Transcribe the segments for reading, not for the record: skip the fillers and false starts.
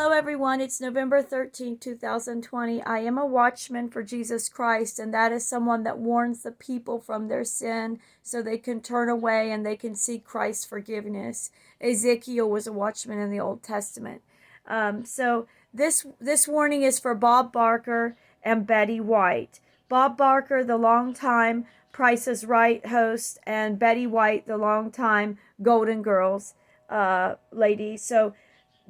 Hello, everyone. It's November 13th, 2020. I am a watchman for Jesus Christ, and that is someone that warns the people from their sin so they can turn away and they can seek Christ's forgiveness. Ezekiel was a watchman in the Old Testament. So this warning is for Bob Barker and Betty White. Bob Barker, the longtime Price is Right host, and Betty White, the longtime Golden Girls lady. So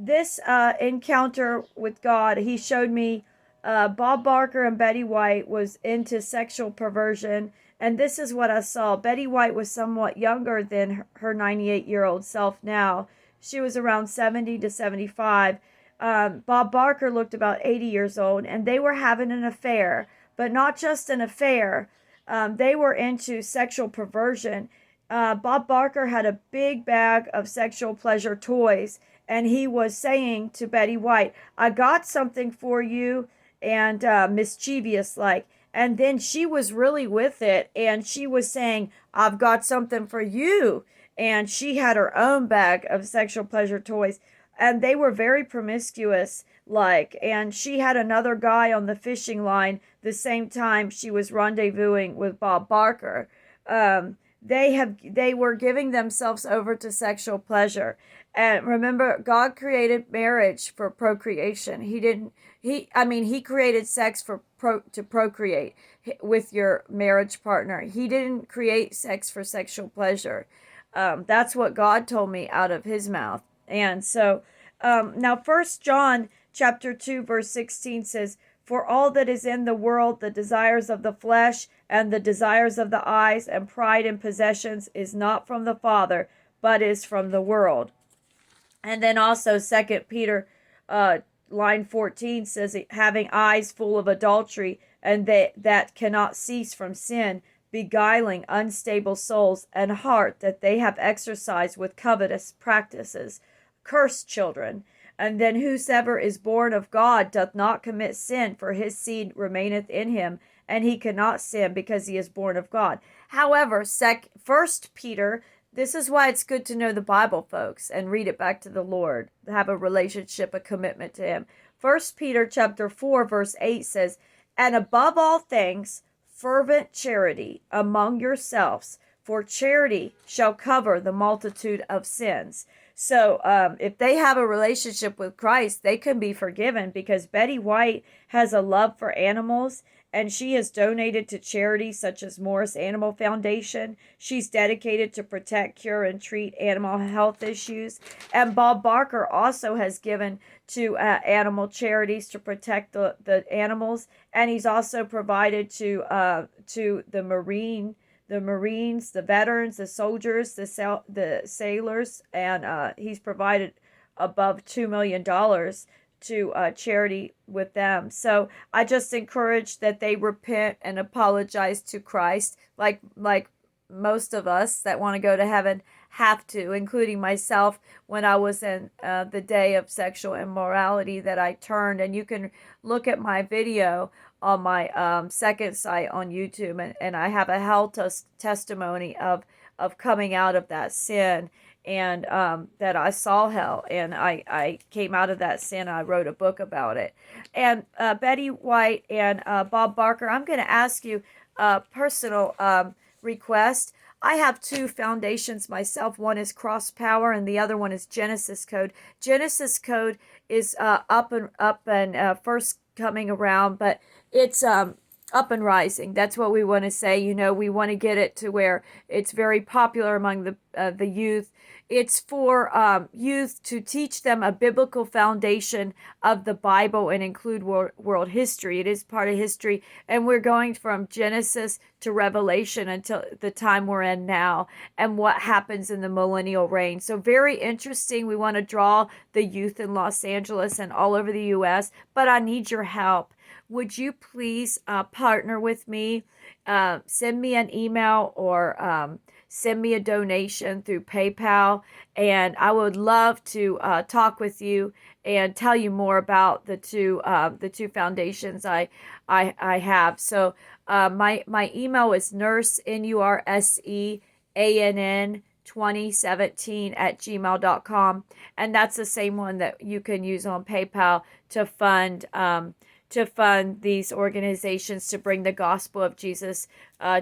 this encounter with God, he showed me Bob Barker and Betty White was into sexual perversion. And this is what I saw. Betty White was somewhat younger than her 98-year-old self now. She was around 70 to 75. Bob Barker looked about 80 years old, and they were having an affair, but not just an affair. They were into sexual perversion. Bob Barker had a big bag of sexual pleasure toys, and he was saying to Betty White, I got something for you, and mischievous like. And then she was really with it, and she was saying, I've got something for you. And she had her own bag of sexual pleasure toys, and they were very promiscuous like. And she had another guy on the fishing line the same time she was rendezvousing with Bob Barker. They were giving themselves over to sexual pleasure. And remember, God created marriage for procreation. He created sex to procreate with your marriage partner. He didn't create sex for sexual pleasure. That's what God told me out of his mouth. And so now 1 John chapter 2 verse 16 says, for all that is in the world, the desires of the flesh and the desires of the eyes and pride in possessions is not from the Father, but is from the world. And then also 2 Peter line 14 says, having eyes full of adultery and that cannot cease from sin, beguiling unstable souls, and heart that they have exercised with covetous practices. Cursed children. And then whosoever is born of God doth not commit sin, for his seed remaineth in him, and he cannot sin because he is born of God. However, 1 Peter, this is why it's good to know the Bible, folks, and read it back to the Lord. Have a relationship, a commitment to him. 1 Peter chapter 4, verse 8 says, and above all things, fervent charity among yourselves, for charity shall cover the multitude of sins. So if they have a relationship with Christ, they can be forgiven, because Betty White has a love for animals, and she has donated to charities such as Morris Animal Foundation. She's dedicated to protect, cure, and treat animal health issues. And Bob Barker also has given to animal charities to protect the animals. And he's also provided to the Marines, the veterans, the soldiers, the sailors, and he's provided above $2 million to charity with them. So I just encourage that they repent and apologize to Christ, like most of us that want to go to heaven have to, including myself, when I was in the day of sexual immorality that I turned. And you can look at my video on my second site on YouTube, and I have a hell testimony of coming out of that sin, and that I saw hell, and I came out of that sin. I wrote a book about it. And Betty White and Bob Barker, I'm going to ask you a personal request. I have two foundations myself. One is Cross Power, and the other one is Genesis Code. Genesis Code is up and first coming around, but it's up and rising. That's what we want to say. You know, we want to get it to where it's very popular among the youth. It's for youth to teach them a biblical foundation of the Bible and include world history. It is part of history, and we're going from Genesis to Revelation until the time we're in now, and what happens in the millennial reign. So very interesting. We want to draw the youth in Los Angeles and all over the U.S., but I need your help. Would you please partner with me? Send me an email or send me a donation through PayPal, and I would love to talk with you and tell you more about the two foundations I have. So my email is nurse NURSEANN 2017@gmail.com, and that's the same one that you can use on PayPal to fund these organizations to bring the gospel of Jesus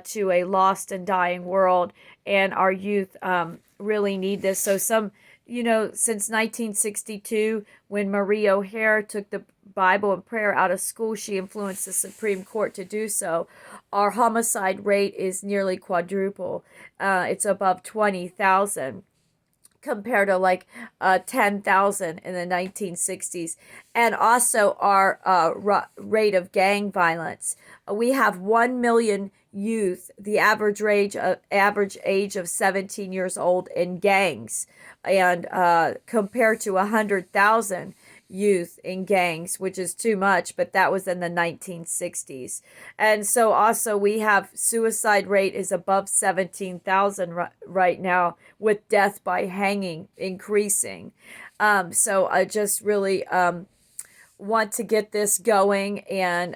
to a lost and dying world. And our youth really need this. So since 1962, when Marie O'Hare took the Bible and prayer out of school, she influenced the Supreme Court to do so. Our homicide rate is nearly quadruple. It's above 20,000 compared to 10,000 in the 1960s. And also our rate of gang violence. We have 1 million youth, the average age of 17 years old, in gangs, and compared to 100,000 youth in gangs, which is too much, but that was in the 1960s. And so also we have suicide rate is above 17,000 right now, with death by hanging increasing. So I just really want to get this going, and